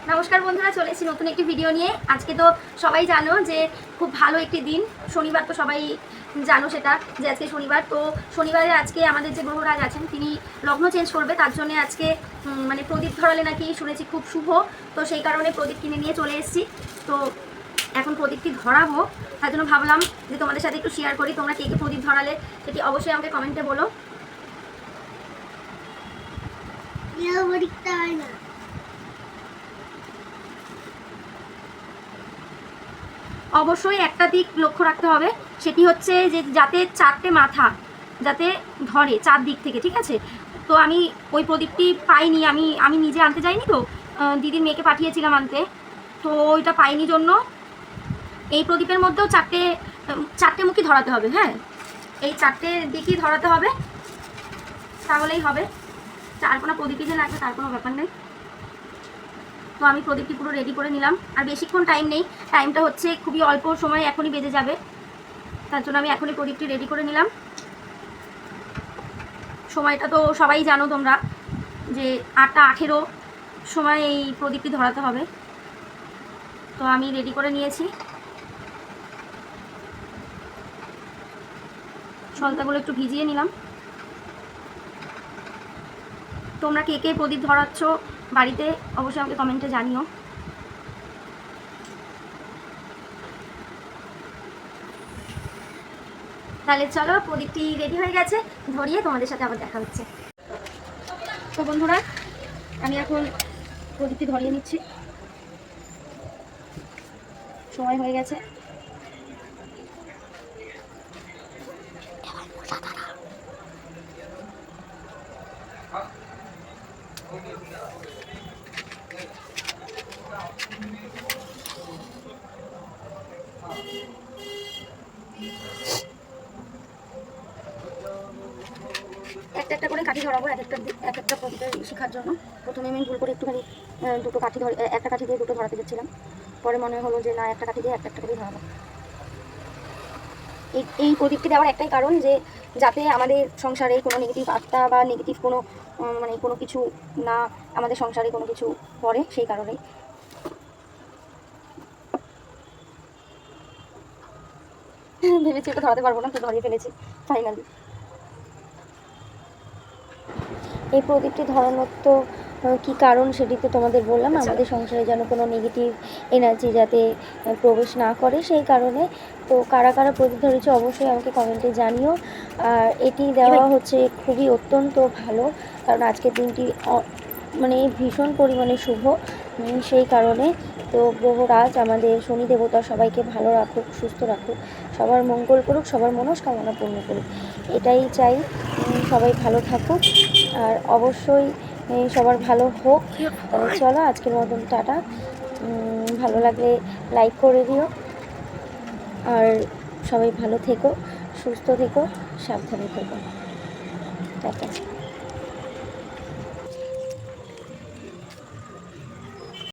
নমস্কার বন্ধুরা, চলে এসেছি নতুন একটি ভিডিও নিয়ে। আজকে তো সবাই জানো যে খুব ভালো একটি দিন, শনিবার। তো সবাই জানো সেটা, যে আজকে শনিবার। তো শনিবারে আজকে আমাদের যে গ্রহরাজ আছেন তিনি লগ্ন চেঞ্জ করবে, তার জন্য আজকে মানে প্রদীপ ধরালে নাকি শুনেছি খুব শুভ। তো সেই কারণে প্রদীপ কিনে নিয়ে চলে এসেছি। তো এখন প্রদীপটি ধরাবো, তার জন্য ভাবলাম যে তোমাদের সাথে একটু শেয়ার করি। তোমরা কে কে প্রদীপ ধরালে সেটি অবশ্যই আমাকে কমেন্টে বলো। অবশ্যই একটা দিক লক্ষ্য রাখতে হবে, সেটি হচ্ছে যে যাতে চারটে মাথা যাতে ধরে চারদিক থেকে, ঠিক আছে? তো আমি ওই প্রদীপটি পাইনি, আমি নিজে আনতে যাইনি, তো দিদির মেয়েকে পাঠিয়েছিলাম আনতে। তো ওইটা পাইনি জন্য এই প্রদীপের মধ্যেও চারটে মুখী ধরাতে হবে। হ্যাঁ, এই চারটে দিকই ধরাতে হবে, তাহলেই হবে। চারকোনা প্রদীপই যে লাগবে তার কোনো ব্যাপার নেই। তো আমি প্রদীপটি পুরো রেডি করে নিলাম, আর বেশিক্ষণ টাইম নেই, টাইমটা হচ্ছে খুবই অল্প সময়, এখনই বেজে যাবে। তার জন্য আমি এখনই প্রদীপটি রেডি করে নিলাম। সময়টা তো সবাই জানো তোমরা, যে 8টা 18 সময় এই প্রদীপটি ধরাতে হবে। তো আমি রেডি করে নিয়েছি। সলতাগুলো একটু ভিজিয়ে নিলাম। তোমরা কে কে প্রদীপ ধরাচ্ছ বাড়িতে অবশ্যই আমাকে কমেন্টে জানিও। তাহলে চলো, প্রদীপটি রেডি হয়ে গেছে, ধরিয়ে তোমাদের সাথে আবার দেখা হচ্ছে। তো বন্ধুরা, আমি এখন প্রদীপটি ধরিয়ে নিচ্ছি, সময় হয়ে গেছে। একটা একটা করে কাঠি ধরাবো, এক একটা প্রদীপের শেখার জন্য। প্রথমে আমি ভুল করে একটুখানি দুটো কাঠি ধরে একটা কাঠি দিয়ে দুটো ধরাতে গেছিলাম, পরে মনে হলো যে না, একটা কাঠি দিয়ে একটা করে ধরাবো। এই প্রদীপটি দেওয়ার একটাই কারণ, যে যাতে আমাদের সংসারে কোনো নেগেটিভ আত্মা বা নেগেটিভ কোনো মানে কোনো কিছু না আমাদের সংসারে কোনো কিছু পড়ে, সেই কারণেই। ভেবেছি এটা ধরাতে পারবো না, তো ধরিয়ে ফেলেছি ফাইনালি। এই প্রদীপটি ধরানোর তো কী কারণ সেটি তো তোমাদের বললাম, আমাদের সংসারে যেন কোনো নেগেটিভ এনার্জি যাতে প্রবেশ না করে, সেই কারণে। তো কারা কারা প্রদীপ ধরেছে অবশ্যই আমাকে কমেন্টে জানিও। আর এটি দেওয়া হচ্ছে খুবই অত্যন্ত ভালো, কারণ আজকের দিনটি মানে ভীষণ পরিমাণে শুভ, সেই কারণে। তো গ্রহরাজ আমাদের শনি দেবতা সবাইকে ভালো রাখুক, সুস্থ রাখুক, সবার মঙ্গল করুক, সবার মনস্কামনা পূর্ণ করুক, এটাই চাই। সবাই ভালো থাকুক, আর অবশ্যই সবার ভালো হোক। তাহলে চলো, আজকের মতন টাটা। ভালো লাগলে লাইক করে দিও, আর সবাই ভালো থেকো, সুস্থ থেকো, সাবধানে থেকো। টাটা।